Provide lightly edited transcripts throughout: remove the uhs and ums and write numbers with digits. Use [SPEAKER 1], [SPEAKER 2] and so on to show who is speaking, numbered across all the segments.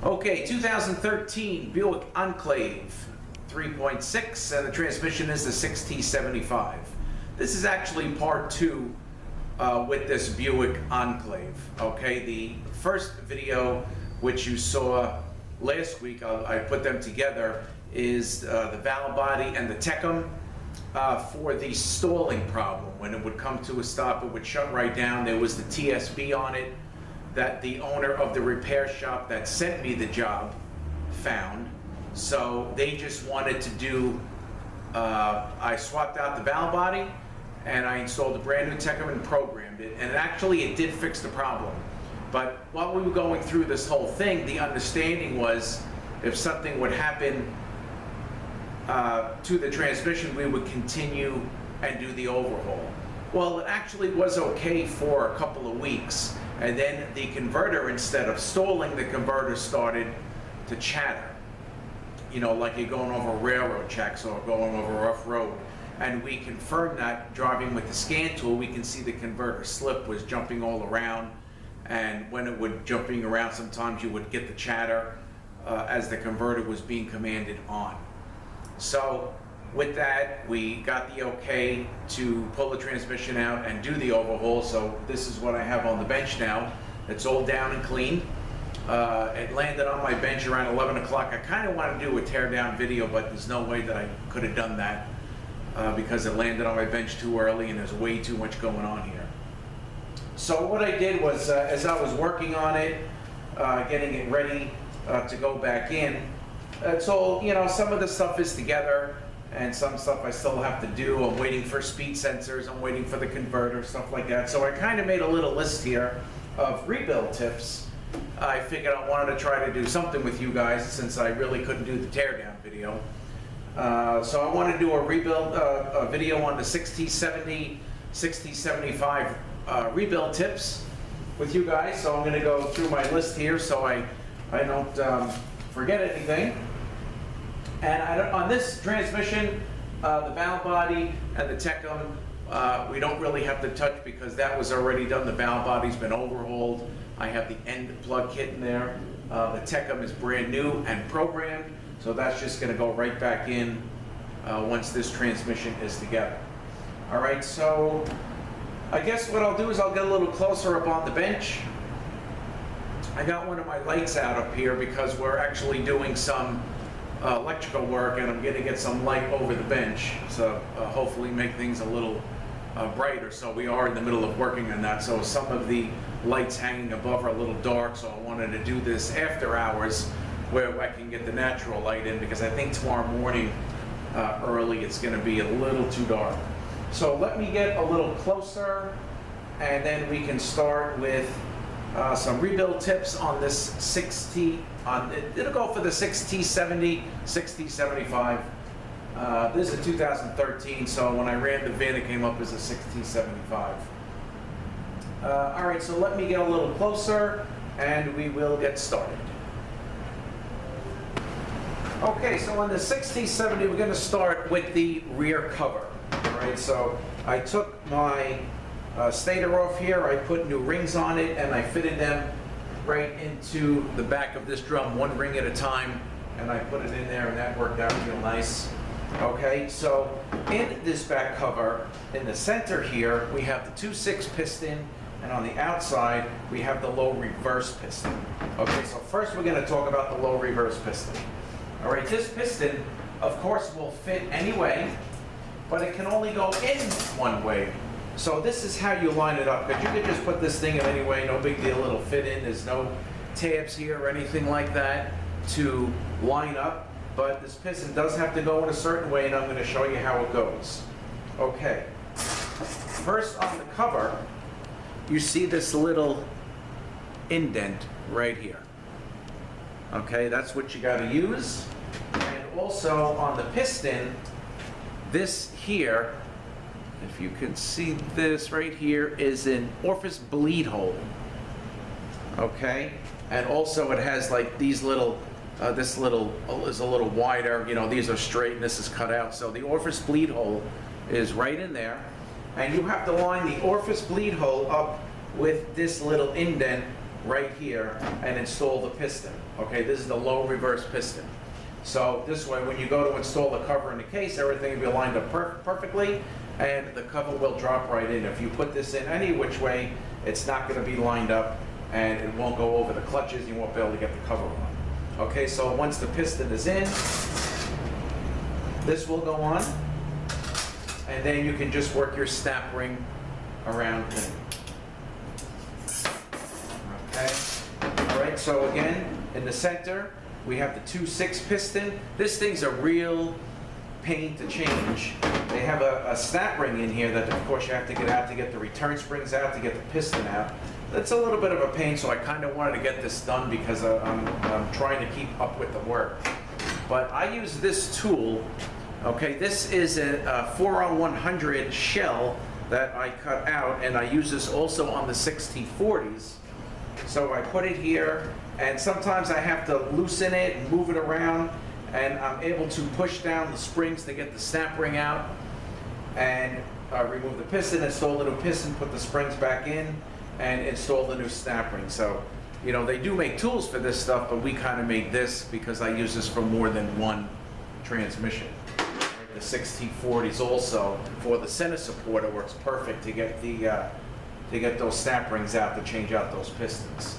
[SPEAKER 1] Okay, 2013 Buick Enclave 3.6, and the transmission is the 6T75. This is actually part two with this Buick Enclave. Okay, the first video, which you saw last week, I put them together, is the valve body and the Teardown for the stalling problem. When it would come to a stop, it would shut right down. There was the TSB on it that the owner of the repair shop that sent me the job found. So they just wanted to do, I swapped out the valve body and I installed a brand new Teardown and programmed it. And actually it did fix the problem. But while we were going through this whole thing, the understanding was if something would happen to the transmission, we would continue and do the overhaul. Well, it actually was okay for a couple of weeks. And then the converter, instead of stalling, the converter started to chatter. You know, like you're going over railroad tracks or going over a rough road. And we confirmed that driving with the scan tool. We can see the converter slip was jumping all around. And when it would jumping around, sometimes you would get the chatter as the converter was being commanded on. So with that, we got the okay to pull the transmission out and do the overhaul. So this is what I have on the bench now. It's all down and clean. It landed on my bench around 11 o'clock. I kind of want to do a teardown video, but there's no way that I could have done that because it landed on my bench too early and there's way too much going on here. So what I did was, as I was working on it, getting it ready to go back in, it's all, you know, some of the stuff is together and some stuff I still have to do. I'm waiting for speed sensors, I'm waiting for the converter, stuff like that. So I kind of made a little list here of rebuild tips. I figured I wanted to try to do something with you guys since I really couldn't do the teardown video. So I want to do a rebuild video on the 6T70, 6T75 rebuild tips with you guys. So I'm going to go through my list here so I don't forget anything. And on this transmission, the valve body and the Teardown, we don't really have to touch because that was already done. The valve body's been overhauled. I have the end plug kit in there. The Teardown is brand new and programmed, so that's just going to go right back in once this transmission is together. All right, so I guess what I'll do is I'll get a little closer up on the bench. I got one of my lights out up here because we're actually doing some electrical work and I'm going to get some light over the bench, so hopefully make things a little brighter. So we are in the middle of working on that, so some of the lights hanging above are a little dark, so I wanted to do this after hours where I can get the natural light in, because I think tomorrow morning early it's going to be a little too dark. So let me get a little closer and then we can start with some rebuild tips on this 6T. It'll go for the 6T70, 6T75. This is a 2013, so when I ran the VIN, it came up as a 6T75. All right, so let me get a little closer, and we will get started. Okay, so on the 6T70, we're going to start with the rear cover. All right, so I took my stator off here, I put new rings on it, and I fitted them right into the back of this drum, one ring at a time, and I put it in there, and that worked out real nice. Okay, so in this back cover, in the center here, we have the 2.6 piston, and on the outside, we have the low reverse piston. Okay, so first we're going to talk about the low reverse piston. All right, this piston, of course, will fit any way, but it can only go in one way. So this is how you line it up, because you can just put this thing in any way, no big deal, it'll fit in. There's no tabs here or anything like that to line up, but this piston does have to go in a certain way, and I'm going to show you how it goes. Okay, first on the cover, you see this little indent right here. Okay, that's what you got to use. And also on the piston, this here, if you can see this right here, is an orifice bleed hole. Okay, and also it has like these little, this little is a little wider. You know, these are straight and this is cut out. So the orifice bleed hole is right in there, and you have to line the orifice bleed hole up with this little indent right here and install the piston. Okay, this is the low reverse piston. So this way, when you go to install the cover in the case, everything will be lined up perfectly, and the cover will drop right in. If you put this in any which way, it's not going to be lined up, and it won't go over the clutches. You won't be able to get the cover on. Okay, so once the piston is in, this will go on, and then you can just work your snap ring around in. Okay, all right, so again, in the center, we have the 2.6 piston. This thing's a real pain to change. They have a snap ring in here that, of course, you have to get out to get the return springs out, to get the piston out. It's a little bit of a pain, so I kind of wanted to get this done because I'm trying to keep up with the work. But I use this tool. Okay, this is a 4on100 shell that I cut out, and I use this also on the 6040s. So I put it here, and sometimes I have to loosen it and move it around, and I'm able to push down the springs to get the snap ring out, and remove the piston, install the new piston, put the springs back in, and install the new snap ring. So, you know, they do make tools for this stuff, but we kind of made this because I use this for more than one transmission. The 6040s also, for the center support, it works perfect to get those snap rings out, to change out those pistons.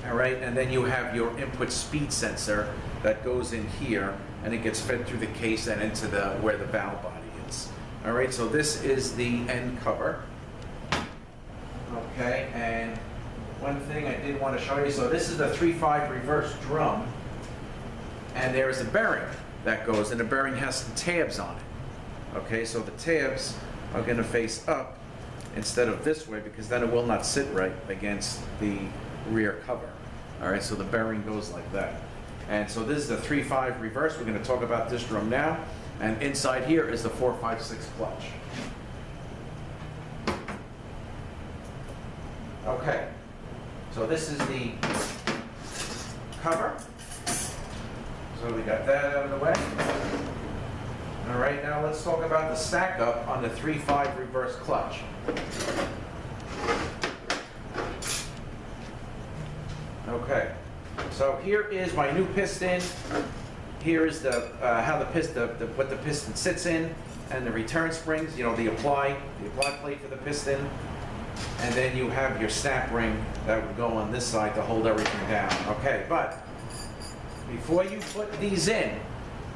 [SPEAKER 1] All right, and then you have your input speed sensor that goes in here, and it gets fed through the case and into where the valve body is. All right, so this is the end cover. Okay, and one thing I did want to show you, so this is the 3.5 reverse drum, and there is a bearing that goes, and the bearing has some tabs on it. Okay, so the tabs are going to face up instead of this way, because then it will not sit right against the rear cover. All right, so the bearing goes like that. And so this is the 3.5 reverse. We're going to talk about this drum now. And inside here is the 4.5/6 clutch. Okay, so this is the cover. So we got that out of the way. All right, now let's talk about the stack up on the 3.5 reverse clutch. Okay, so here is my new piston. Here is the how the piston, what the piston sits in, and the return springs. You know, the apply plate for the piston, and then you have your snap ring that would go on this side to hold everything down. Okay, but before you put these in,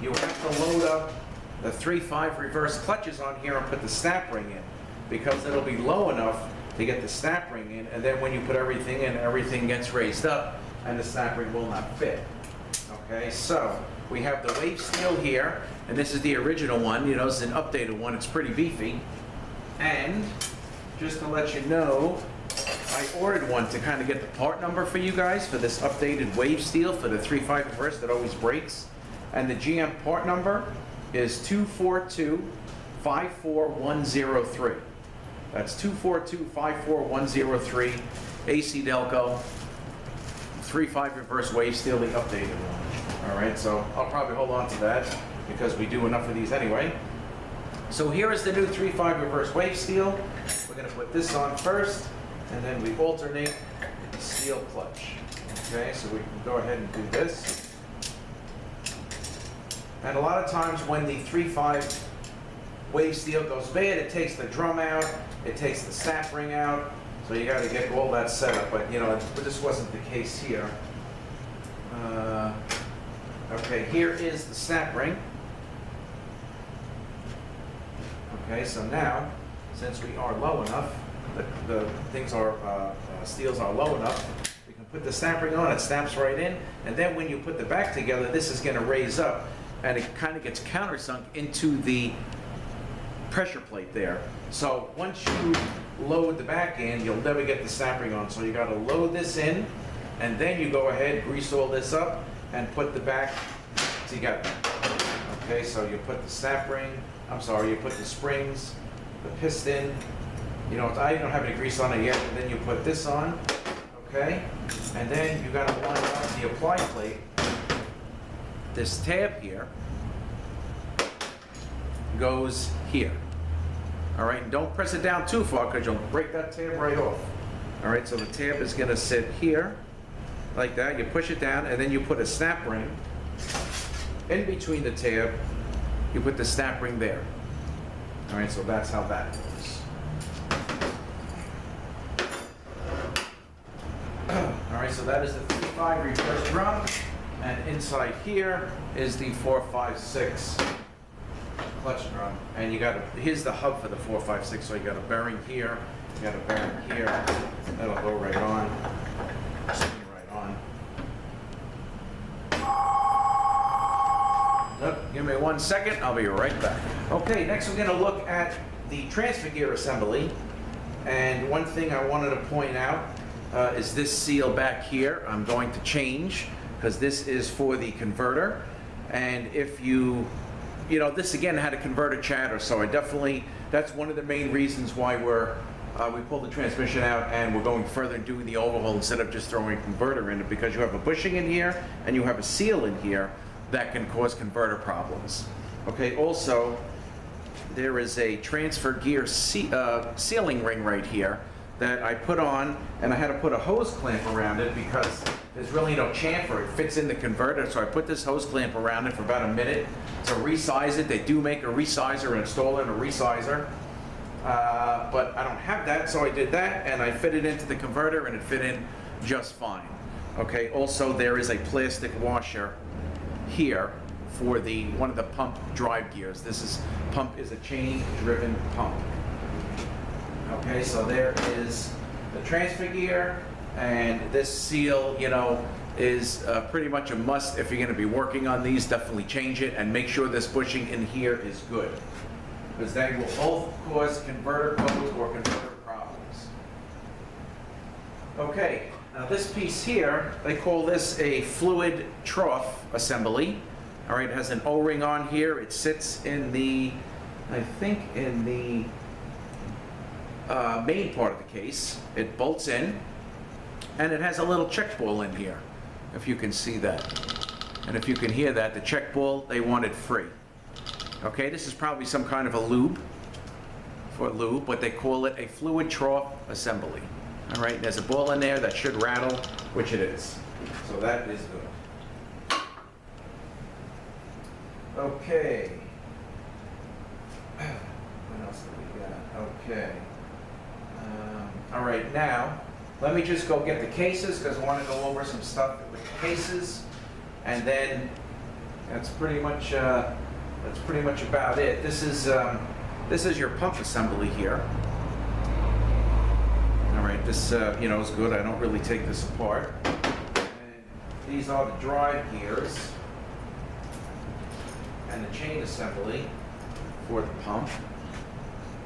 [SPEAKER 1] you have to load up the 3.5 reverse clutches on here and put the snap ring in, because it'll be low enough to get the snap ring in, and then when you put everything in, everything gets raised up and the snap ring will not fit. Okay, so we have the wave steel here, and this is the original one. You know, this is an updated one. It's pretty beefy. And just to let you know, I ordered one to kind of get the part number for you guys for this updated wave steel for the 3.5 reverse that always breaks. And the GM part number is 242-54103. That's 242-54103, AC Delco, 3.5 reverse wave steel, the updated one. All right, so I'll probably hold on to that because we do enough of these anyway. So here is the new 3.5 reverse wave steel. We're going to put this on first, and then we alternate the steel clutch. Okay, so we can go ahead and do this. And a lot of times when the 3.5 wave steel goes bad, it takes the drum out, it takes the snap ring out, so you got to get all that set up. But you know, this wasn't the case here. Okay, here is the snap ring. Okay, so now, since we are low enough, the things are steels are low enough, we can put the snap ring on. It snaps right in, and then when you put the back together, this is going to raise up, and it kind of gets countersunk into the pressure plate there. So once you load the back in, you'll never get the snap ring on. So you got to load this in, and then you go ahead, grease all this up, and put the back together. Okay, so you put the snap ring, you put the springs, the piston, you know, I don't have any grease on it yet, and then you put this on, okay? And then you got to line up the apply plate. This tab here goes here. All right, and don't press it down too far because you'll break that tab right off. All right, so the tab is going to sit here like that. You push it down, and then you put a snap ring in between the tab. You put the snap ring there. All right, so that's how that goes. All right, so that is the 3-5 reverse drum, and inside here is the 4-5-6 clutch drum. And you got here's the hub for the 4-5-6. So you got a bearing here, you got a bearing here. That'll go right on. Spin right on. Give me 1 second, I'll be right back. Okay, next we're going to look at the transfer gear assembly. And one thing I wanted to point out is this seal back here. I'm going to change because this is for the converter. And if you know, this again had a converter chatter, so that's one of the main reasons why we pulled the transmission out and we're going further and doing the overhaul instead of just throwing a converter in it, because you have a bushing in here and you have a seal in here that can cause converter problems. Okay, also, there is a transfer gear sealing ring right here that I put on, and I had to put a hose clamp around it because there's really no chamfer. It fits in the converter, so I put this hose clamp around it for about a minute to resize it. They do make a resizer and install in a resizer, but I don't have that, so I did that, and I fit it into the converter, and it fit in just fine. Okay, also there is a plastic washer here for one of the pump drive gears. Pump is a chain-driven pump. Okay, so there is the transfer gear, and this seal, you know, is pretty much a must if you're going to be working on these. Definitely change it and make sure this bushing in here is good, because they will both cause converter codes or converter problems. Okay, now this piece here, they call this a fluid trough assembly. All right, it has an O-ring on here. It sits in the, I think in the main part of the case. It bolts in, and it has a little check ball in here, if you can see that. And if you can hear that, the check ball, they wanted free. Okay, this is probably some kind of a lube, but they call it a fluid trough assembly. All right, there's a ball in there that should rattle, which it is. So that is good. Okay. What else do we got? Okay. All right, now, let me just go get the cases, because I want to go over some stuff with the cases, and then that's pretty much about it. This is your pump assembly here. All right, this you know, is good. I don't really take this apart. And these are the drive gears and the chain assembly for the pump.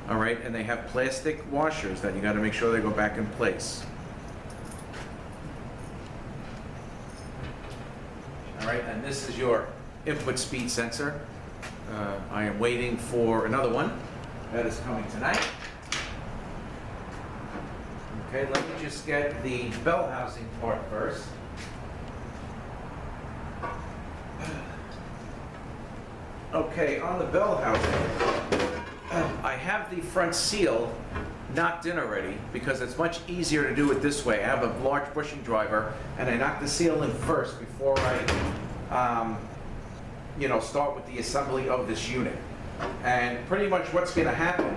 [SPEAKER 1] All right, and they have plastic washers that you got to make sure they go back in place. All right, and this is your input speed sensor. I am waiting for another one that is coming tonight. Okay, let me just get the bell housing part first. Okay, on the bell housing, I have the front seal knocked in already because it's much easier to do it this way. I have a large bushing driver, and I knock the seal in first before I you know, start with the assembly of this unit. And pretty much what's going to happen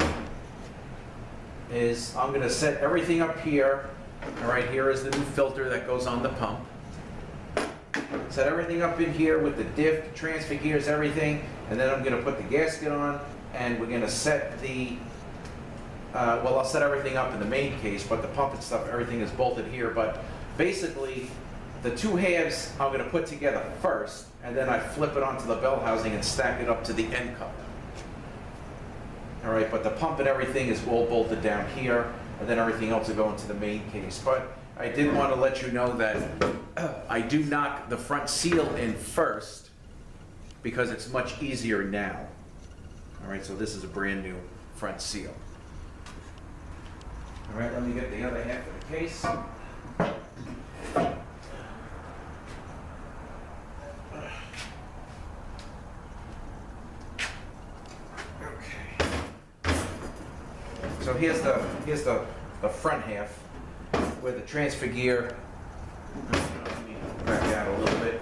[SPEAKER 1] is I'm going to set everything up here. All right, here is the new filter that goes on the pump. Set everything up in here with the diff, transfer gears, everything, and then I'm going to put the gasket on, and we're going to set the, well, I'll set everything up in the main case, but the pump and stuff, everything is bolted here. But basically, the two halves I'm going to put together first, and then I flip it onto the bell housing and stack it up to the end cup. All right, but the pump and everything is all bolted down here, and then everything else will go into the main case. But I did want to let you know that I do knock the front seal in first because it's much easier now. All right, so this is a brand new front seal. All right, let me get the other half of the case. So here's the front half. where the transfer gear, let me back out a little bit.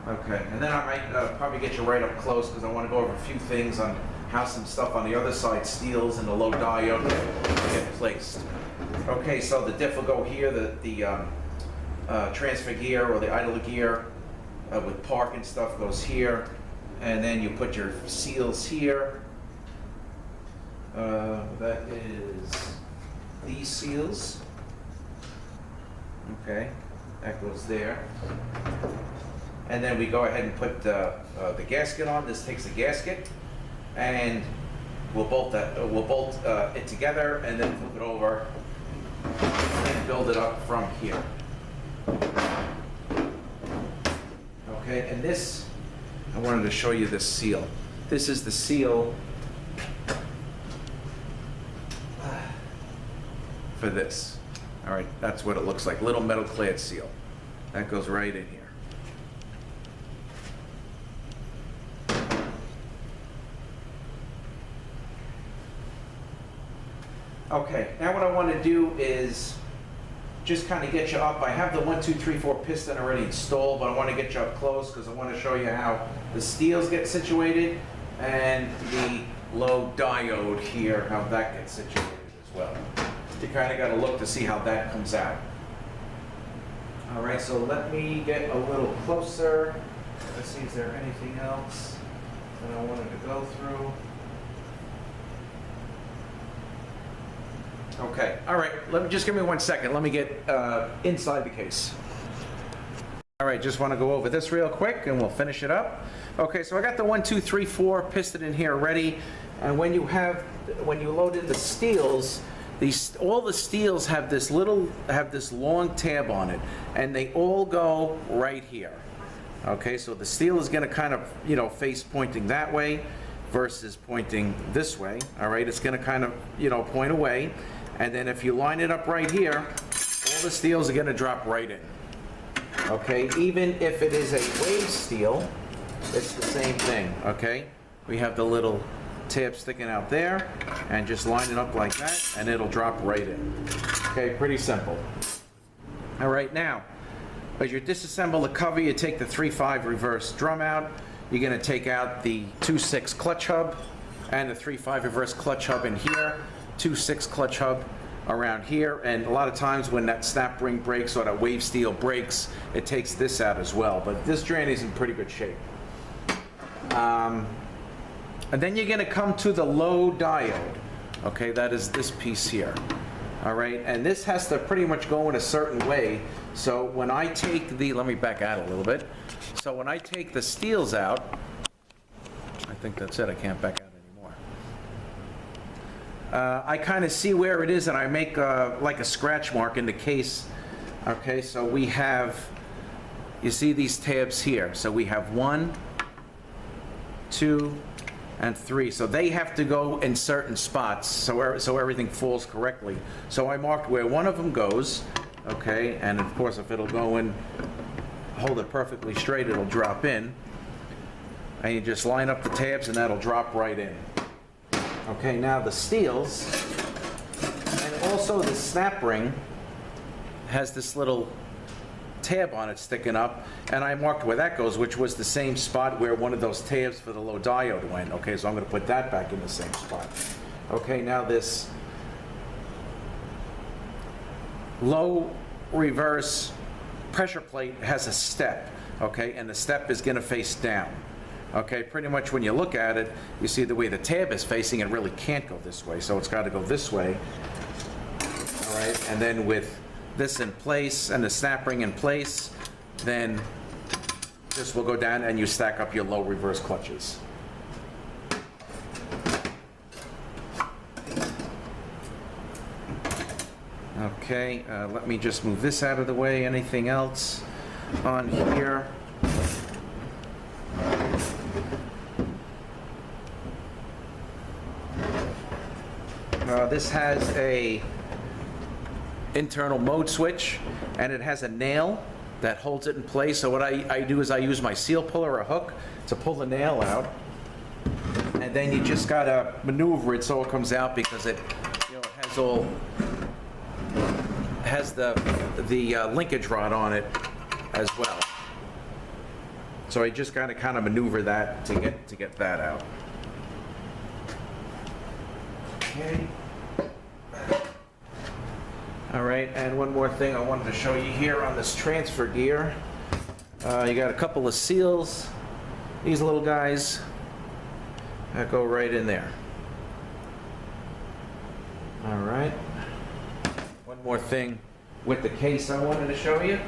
[SPEAKER 1] Okay, and then I might probably get you right up close because I want to go over a few things on how some stuff on the other side, steels and the low diode, get placed. Okay, so the diff will go here, the transfer gear or the idler gear with park and stuff goes here, and then you put your seals here. That is these seals. Okay, that goes there. And then we go ahead and put the gasket on. This takes the gasket, and we'll bolt it together, and then flip it over and build it up from here. Okay, and this, I wanted to show you this seal. This is the seal for this. All right, that's what it looks like, little metal clad seal. That goes right in here. Okay, now what I want to do is just kind of get you up. I have the 1, 2, 3, 4 piston already installed, but I want to get you up close because I want to show you how the steels get situated and the low diode here, how that gets situated as well. You kind of got to look to see how that comes out. All right, so let me get a little closer. Let's see, is there anything else that I wanted to go through? Okay, all right, just give me 1 second. Let me get inside the case. All right, just want to go over this real quick and we'll finish it up. Okay, so I got the 1, 2, 3, 4 piston in here ready. And when you load in the steels, all the steels have this long tab on it, and they all go right here. Okay, so the steel is going to kind of, face pointing that way versus pointing this way. All right, it's going to kind of, point away. And then if you line it up right here, all the steels are going to drop right in. Okay, even if it is a wave steel, it's the same thing. Okay, we have the little tab sticking out there, and just line it up like that, and it'll drop right in. Okay, pretty simple. All right, now, as you disassemble the cover, you take the 3.5 reverse drum out. You're going to take out the 2.6 clutch hub and the 3.5 reverse clutch hub in here. 2.6 clutch hub around here, and a lot of times when that snap ring breaks or that wave steel breaks, it takes this out as well, but this drain is in pretty good shape. And then you're going to come to the low diode. Okay, that is this piece here. All right, and this has to pretty much go in a certain way. So when I take let me back out a little bit. So when I take the steels out, I think that's it, I can't back out. I kind of see where it is, and I make like a scratch mark in the case. Okay, so we have, you see these tabs here. So we have 1, 2, and 3. So they have to go in certain spots so everything falls correctly. So I marked where one of them goes. Okay, and of course if it'll go in, hold it perfectly straight, it'll drop in. And you just line up the tabs, and that'll drop right in. Okay, now the steels, and also the snap ring has this little tab on it sticking up, and I marked where that goes, which was the same spot where one of those tabs for the low diode went. Okay, so I'm going to put that back in the same spot. Okay, now this low reverse pressure plate has a step, okay, and the step is going to face down. Okay, pretty much when you look at it, you see the way the tab is facing, it really can't go this way, so it's got to go this way. All right, and then with this in place and the snap ring in place, then this will go down and you stack up your low reverse clutches. Okay, let me just move this out of the way. Anything else on here? This has a internal mode switch, and it has a nail that holds it in place. So what I do is I use my seal puller or a hook to pull the nail out, and then you just gotta maneuver it so it comes out, because it has the linkage rod on it as well. So I just gotta kind of maneuver that to get that out. Okay. All right, and one more thing I wanted to show you here on this transfer gear. You got a couple of seals, these little guys that go right in there. All right. One more thing with the case I wanted to show you,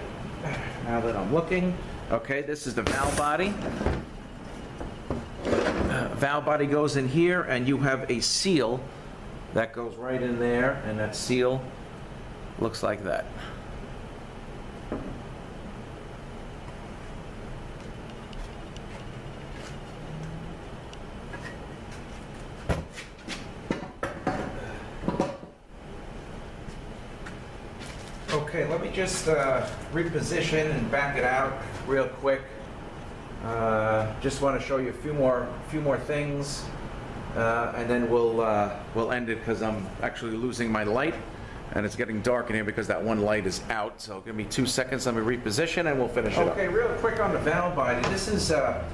[SPEAKER 1] now that I'm looking. Okay, this is the valve body. Valve body goes in here, and you have a seal that goes right in there, and that seal looks like that. Okay, let me just reposition and back it out real quick. Just want to show you a few more things, and then we'll end it because I'm actually losing my light, and it's getting dark in here because that one light is out. So give me 2 seconds. Let me reposition, and we'll finish it up. Okay, real quick on the valve body. This is a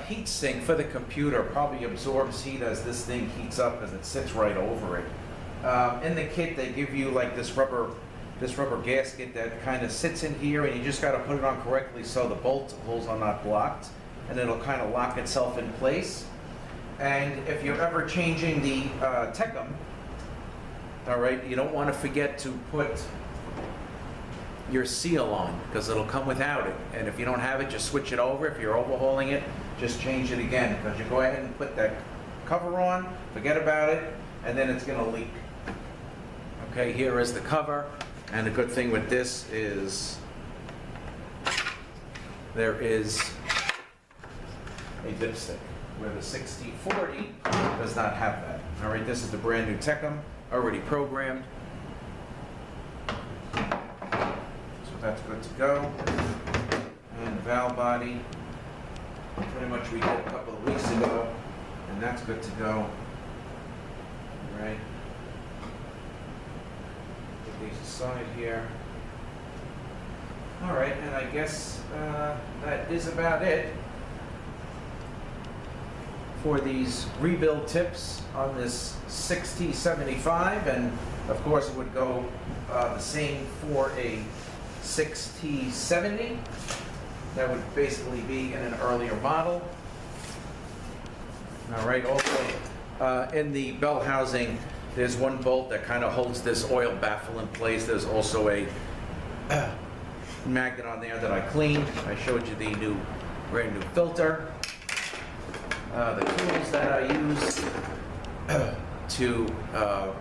[SPEAKER 1] heat sink for the computer. Probably absorbs heat as this thing heats up because it sits right over it. In the kit, they give you like this rubber gasket that kind of sits in here, and you just got to put it on correctly so the bolt holes are not blocked, and it'll kind of lock itself in place. And if you're ever changing the Tecum, all right, you don't want to forget to put your seal on because it'll come without it. And if you don't have it, just switch it over. If you're overhauling it, just change it again, because you go ahead and put that cover on, forget about it, and then it's going to leak. Okay, here is the cover. And the good thing with this is there is a dipstick, where the 6040 does not have that. All right, this is the brand new Tecum, already programmed. So that's good to go. And the valve body, pretty much we did a couple of weeks ago, and that's good to go. All right. These aside here. All right, and I guess that is about it for these rebuild tips on this 6T75, and of course it would go the same for a 6T70. That would basically be in an earlier model. All right, also in the bell housing, there's one bolt that kind of holds this oil baffle in place. There's also a magnet on there that I cleaned. I showed you the brand new filter. The tools that I use to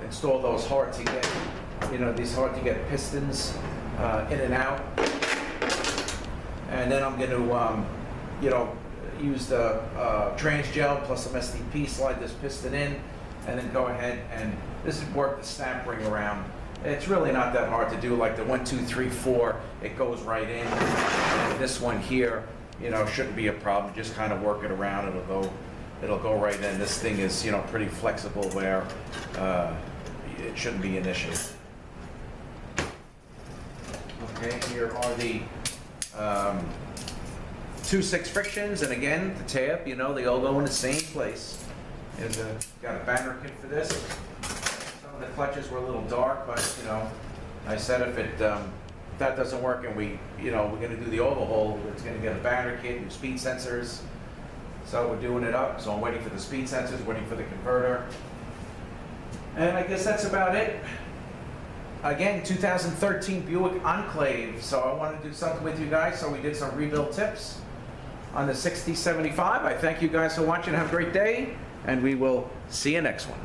[SPEAKER 1] install those hard to get, these hard to get pistons in and out. And then I'm going to, use the trans gel plus some SDP, slide this piston in, and then go ahead and this is work the snap ring around. It's really not that hard to do, like the 1, 2, 3, 4, it goes right in. And this one here, shouldn't be a problem. Just kind of work it around, it'll go right in. This thing is, pretty flexible where it shouldn't be an issue. Okay, here are the 2 6 frictions, and again, the tab, they all go in the same place. And got a banner kit for this. Some of the clutches were a little dark, but I said if that doesn't work and we're going to do the overhaul, it's going to get a banner kit, new speed sensors. So we're doing it up. So I'm waiting for the speed sensors, waiting for the converter, and I guess that's about it. Again, 2013 Buick Enclave. So I wanted to do something with you guys. So we did some rebuild tips on the 6T75. I thank you guys for watching. Have a great day. And we will see you next one.